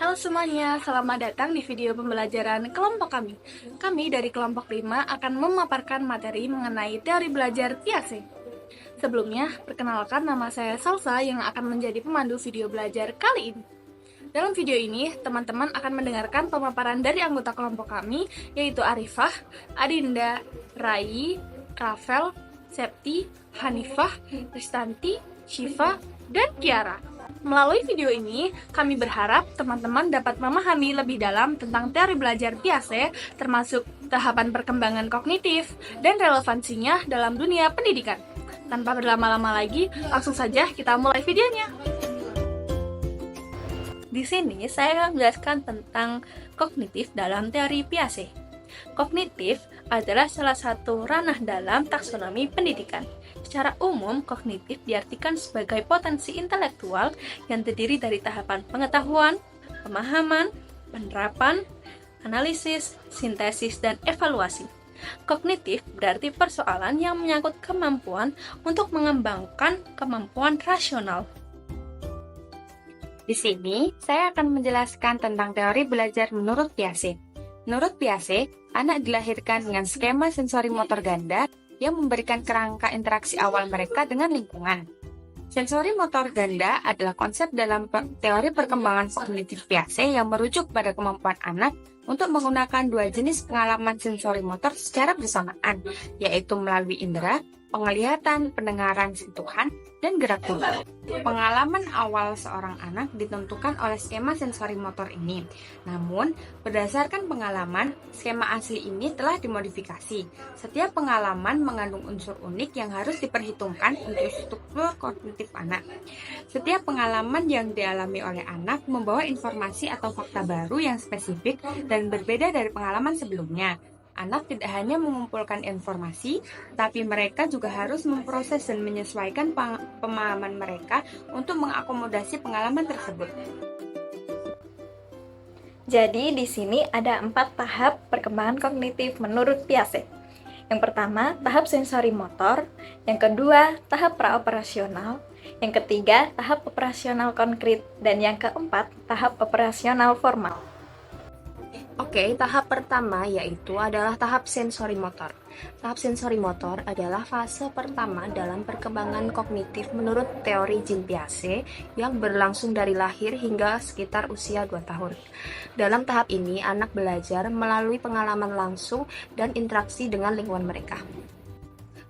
Halo semuanya, selamat datang di video pembelajaran kelompok kami. Kami dari kelompok 5 akan memaparkan materi mengenai teori belajar Piaget. Sebelumnya, perkenalkan nama saya Salsa yang akan menjadi pemandu video belajar kali ini. Dalam video ini, teman-teman akan mendengarkan pemaparan dari anggota kelompok kami, yaitu Arifah, Adinda, Rai, Rafael, Septi, Hanifah, Ristanti, Syifa, dan Kiara. Melalui video ini, kami berharap teman-teman dapat memahami lebih dalam tentang teori belajar Piaget, termasuk tahapan perkembangan kognitif dan relevansinya dalam dunia pendidikan. Tanpa berlama-lama lagi, langsung saja kita mulai videonya. Di sini saya akan menjelaskan tentang kognitif dalam teori Piaget. Kognitif adalah salah satu ranah dalam taksonomi pendidikan. Secara umum, kognitif diartikan sebagai potensi intelektual yang terdiri dari tahapan pengetahuan, pemahaman, penerapan, analisis, sintesis, dan evaluasi. Kognitif berarti persoalan yang menyangkut kemampuan untuk mengembangkan kemampuan rasional. Di sini, saya akan menjelaskan tentang teori belajar menurut Piaget. Menurut Piaget, anak dilahirkan dengan skema sensori motor ganda yang memberikan kerangka interaksi awal mereka dengan lingkungan. Sensori motor ganda adalah konsep dalam teori perkembangan kognitif Piaget yang merujuk pada kemampuan anak untuk menggunakan dua jenis pengalaman sensori motor secara bersamaan, yaitu melalui indera, penglihatan, pendengaran, sentuhan, dan gerak tubuh. Pengalaman awal seorang anak ditentukan oleh skema sensori motor ini. Namun, berdasarkan pengalaman, skema asli ini telah dimodifikasi. Setiap pengalaman mengandung unsur unik yang harus diperhitungkan untuk struktur kognitif anak. Setiap pengalaman yang dialami oleh anak membawa informasi atau fakta baru yang spesifik dan berbeda dari pengalaman sebelumnya. Anak tidak hanya mengumpulkan informasi, tapi mereka juga harus memproses dan menyesuaikan pemahaman mereka untuk mengakomodasi pengalaman tersebut. Jadi di sini ada 4 tahap perkembangan kognitif menurut Piaget. Yang pertama, tahap sensori motor. Yang kedua, tahap praoperasional. Yang ketiga, tahap operasional konkret. Dan yang keempat, tahap operasional formal. Oke, tahap pertama yaitu adalah tahap sensori motor. Tahap sensori motor adalah fase pertama dalam perkembangan kognitif menurut teori Jean Piaget yang berlangsung dari lahir hingga sekitar usia 2 tahun. Dalam tahap ini, anak belajar melalui pengalaman langsung dan interaksi dengan lingkungan mereka.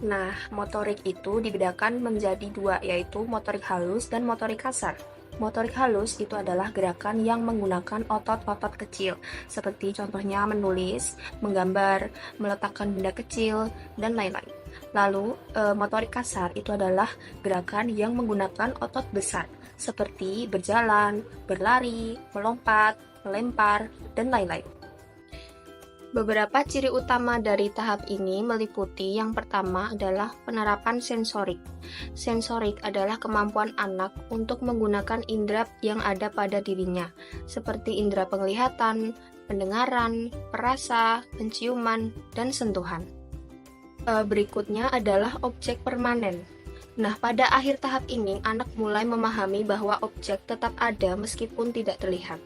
Nah, motorik itu dibedakan menjadi dua, yaitu motorik halus dan motorik kasar. Motorik halus itu adalah gerakan yang menggunakan otot-otot kecil, seperti contohnya menulis, menggambar, meletakkan benda kecil, dan lain-lain. Lalu, motorik kasar itu adalah gerakan yang menggunakan otot besar, seperti berjalan, berlari, melompat, melempar, dan lain-lain. Beberapa ciri utama dari tahap ini meliputi yang pertama adalah penerapan sensorik. Sensorik adalah kemampuan anak untuk menggunakan indera yang ada pada dirinya, seperti indera penglihatan, pendengaran, perasa, penciuman, dan sentuhan. Berikutnya adalah objek permanen. Nah, pada akhir tahap ini, anak mulai memahami bahwa objek tetap ada meskipun tidak terlihat.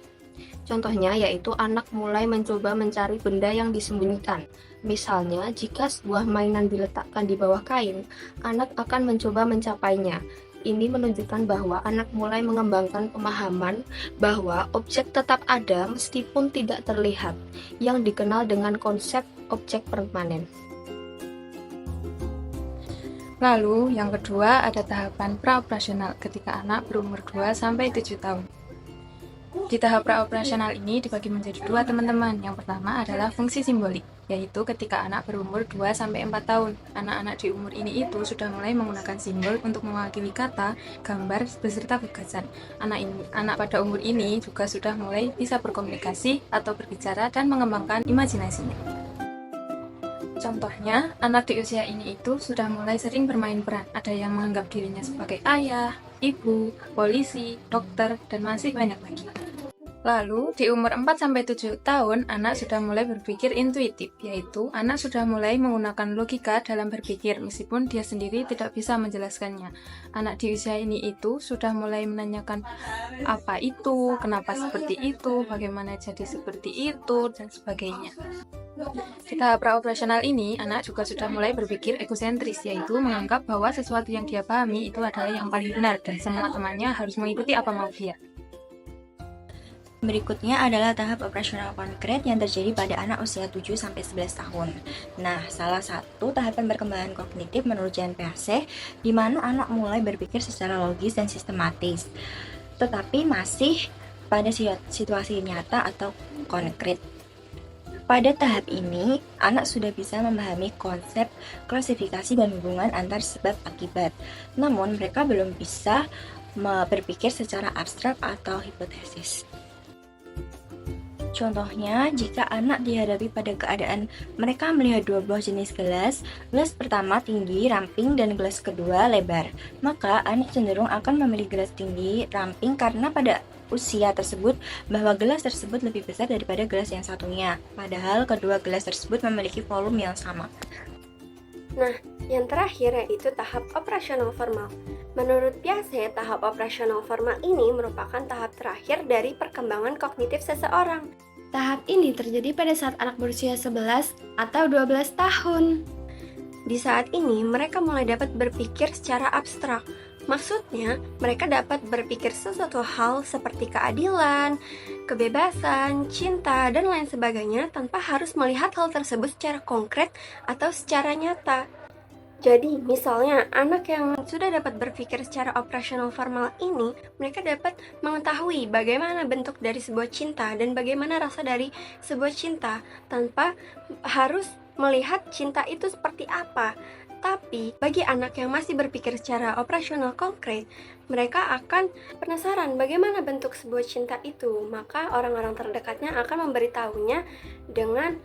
Contohnya yaitu anak mulai mencoba mencari benda yang disembunyikan. Misalnya, jika sebuah mainan diletakkan di bawah kain, anak akan mencoba mencapainya. Ini menunjukkan bahwa anak mulai mengembangkan pemahaman bahwa objek tetap ada meskipun tidak terlihat, yang dikenal dengan konsep objek permanen. Lalu, yang kedua ada tahapan praoperasional ketika anak berumur 2-7 tahun. Di tahap praoperasional ini dibagi menjadi dua teman-teman. Yang pertama adalah fungsi simbolik, yaitu ketika anak berumur 2-4 tahun. Anak-anak di umur ini itu sudah mulai menggunakan simbol untuk mewakili kata, gambar, beserta gagasan. Anak pada umur ini juga sudah mulai bisa berkomunikasi atau berbicara dan mengembangkan imajinasinya. Contohnya, anak di usia ini itu sudah mulai sering bermain peran. Ada yang menganggap dirinya sebagai ayah, ibu, polisi, dokter, dan masih banyak lagi. Lalu, di umur 4-7 tahun, anak sudah mulai berpikir intuitif, yaitu anak sudah mulai menggunakan logika dalam berpikir, meskipun dia sendiri tidak bisa menjelaskannya. Anak di usia ini itu sudah mulai menanyakan apa itu, kenapa seperti itu, bagaimana jadi seperti itu, dan sebagainya. Di tahap praoperasional ini, anak juga sudah mulai berpikir egosentris, yaitu menganggap bahwa sesuatu yang dia pahami itu adalah yang paling benar, dan semua temannya harus mengikuti apa mau dia. Berikutnya adalah tahap operasional konkret yang terjadi pada anak usia 7-11 tahun. Nah, salah satu tahapan perkembangan kognitif menurut JNPHC di mana anak mulai berpikir secara logis dan sistematis, tetapi masih pada situasi nyata atau konkret. Pada tahap ini, anak sudah bisa memahami konsep klasifikasi dan hubungan antar sebab akibat. Namun, mereka belum bisa berpikir secara abstrak atau hipotesis. Contohnya, jika anak dihadapi pada keadaan mereka melihat dua buah jenis gelas, gelas pertama tinggi, ramping, dan gelas kedua lebar, maka anak cenderung akan memilih gelas tinggi, ramping karena pada usia tersebut bahwa gelas tersebut lebih besar daripada gelas yang satunya, padahal kedua gelas tersebut memiliki volume yang sama. Nah, yang terakhir yaitu tahap operasional formal. Menurut Piaget, tahap operasional formal ini merupakan tahap terakhir dari perkembangan kognitif seseorang. Tahap ini terjadi pada saat anak berusia 11 atau 12 tahun. Di saat ini, mereka mulai dapat berpikir secara abstrak. Maksudnya, mereka dapat berpikir sesuatu hal seperti keadilan, kebebasan, cinta, dan lain sebagainya tanpa harus melihat hal tersebut secara konkret atau secara nyata. Jadi, misalnya, anak yang sudah dapat berpikir secara operasional formal ini, mereka dapat mengetahui bagaimana bentuk dari sebuah cinta dan bagaimana rasa dari sebuah cinta tanpa harus melihat cinta itu seperti apa. Tapi, bagi anak yang masih berpikir secara operasional konkret, mereka akan penasaran bagaimana bentuk sebuah cinta itu. Maka orang-orang terdekatnya akan memberitahunya dengan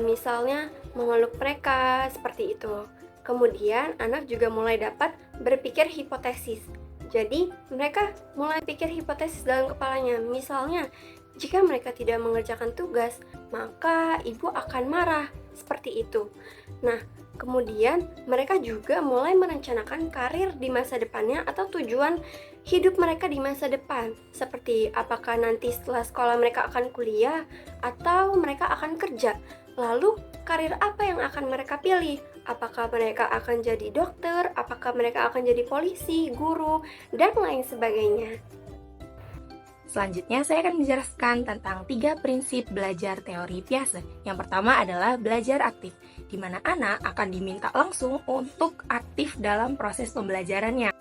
misalnya memeluk mereka, seperti itu. Kemudian, anak juga mulai dapat berpikir hipotesis. Jadi, mereka mulai pikir hipotesis dalam kepalanya. Misalnya, jika mereka tidak mengerjakan tugas, maka ibu akan marah. Seperti itu. Nah, kemudian mereka juga mulai merencanakan karir di masa depannya atau tujuan hidup mereka di masa depan. Seperti apakah nanti setelah sekolah mereka akan kuliah atau mereka akan kerja. Lalu, karir apa yang akan mereka pilih? Apakah mereka akan jadi dokter, apakah mereka akan jadi polisi, guru, dan lain sebagainya. Selanjutnya, saya akan menjelaskan tentang 3 prinsip belajar teori Piaget. Yang pertama adalah belajar aktif, di mana anak akan diminta langsung untuk aktif dalam proses pembelajarannya.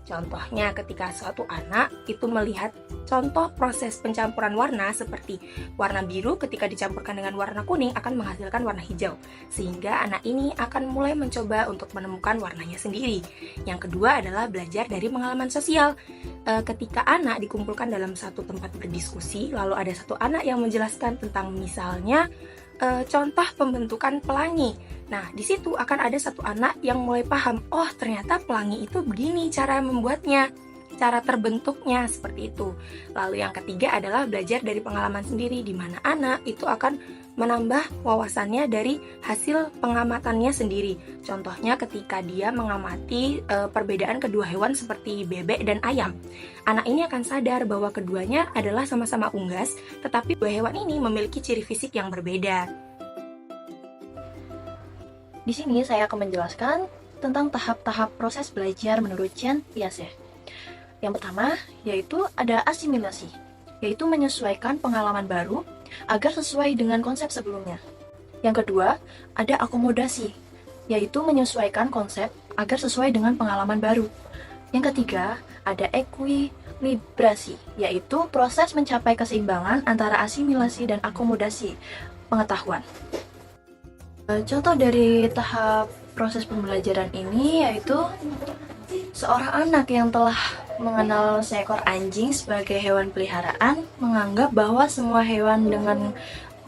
Contohnya, ketika suatu anak itu melihat contoh proses pencampuran warna seperti warna biru ketika dicampurkan dengan warna kuning akan menghasilkan warna hijau, sehingga anak ini akan mulai mencoba untuk menemukan warnanya sendiri. Yang kedua adalah belajar dari pengalaman sosial. Ketika anak dikumpulkan dalam satu tempat berdiskusi, lalu ada satu anak yang menjelaskan tentang misalnya contoh pembentukan pelangi. Nah, di situ akan ada satu anak yang mulai paham, oh ternyata pelangi itu begini cara membuatnya, cara terbentuknya, seperti itu. Lalu yang ketiga adalah belajar dari pengalaman sendiri, di mana anak itu akan menambah wawasannya dari hasil pengamatannya sendiri. Contohnya ketika dia mengamati perbedaan kedua hewan seperti bebek dan ayam. Anak ini akan sadar bahwa keduanya adalah sama-sama unggas, tetapi dua hewan ini memiliki ciri fisik yang berbeda. Di sini saya akan menjelaskan tentang tahap-tahap proses belajar menurut Jean Piaget. Yang pertama, yaitu ada asimilasi, yaitu menyesuaikan pengalaman baru agar sesuai dengan konsep sebelumnya. Yang kedua, ada akomodasi, yaitu menyesuaikan konsep agar sesuai dengan pengalaman baru. Yang ketiga, ada ekuilibrasi, yaitu proses mencapai keseimbangan antara asimilasi dan akomodasi pengetahuan. Contoh dari tahap proses pembelajaran ini yaitu seorang anak yang telah mengenal seekor anjing sebagai hewan peliharaan menganggap bahwa semua hewan dengan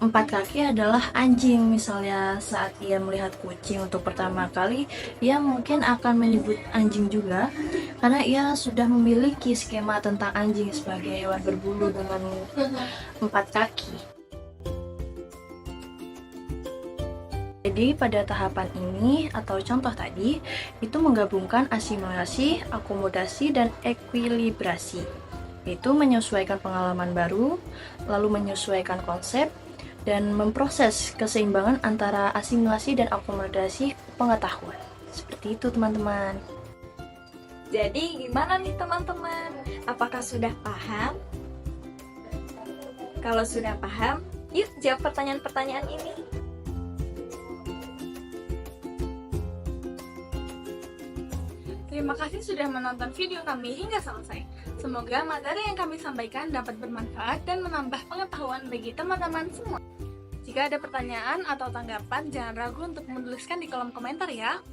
Empat kaki adalah anjing. Misalnya saat ia melihat kucing untuk pertama kali, ia mungkin akan menyebut anjing juga karena ia sudah memiliki skema tentang anjing sebagai hewan berbulu dengan empat kaki. Jadi pada tahapan ini atau contoh tadi itu menggabungkan asimilasi, akomodasi, dan ekuilibrasi. Itu menyesuaikan pengalaman baru, lalu menyesuaikan konsep, dan memproses keseimbangan antara asimilasi dan akomodasi pengetahuan. Seperti itu teman-teman. Jadi gimana nih teman-teman? Apakah sudah paham? Kalau sudah paham, yuk jawab pertanyaan-pertanyaan ini. Terima kasih sudah menonton video kami hingga selesai. Semoga materi yang kami sampaikan dapat bermanfaat dan menambah pengetahuan bagi teman-teman semua. Jika ada pertanyaan atau tanggapan, jangan ragu untuk menuliskan di kolom komentar ya.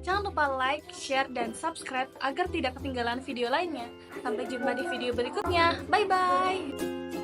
Jangan lupa like, share, dan subscribe agar tidak ketinggalan video lainnya. Sampai jumpa di video berikutnya. Bye-bye!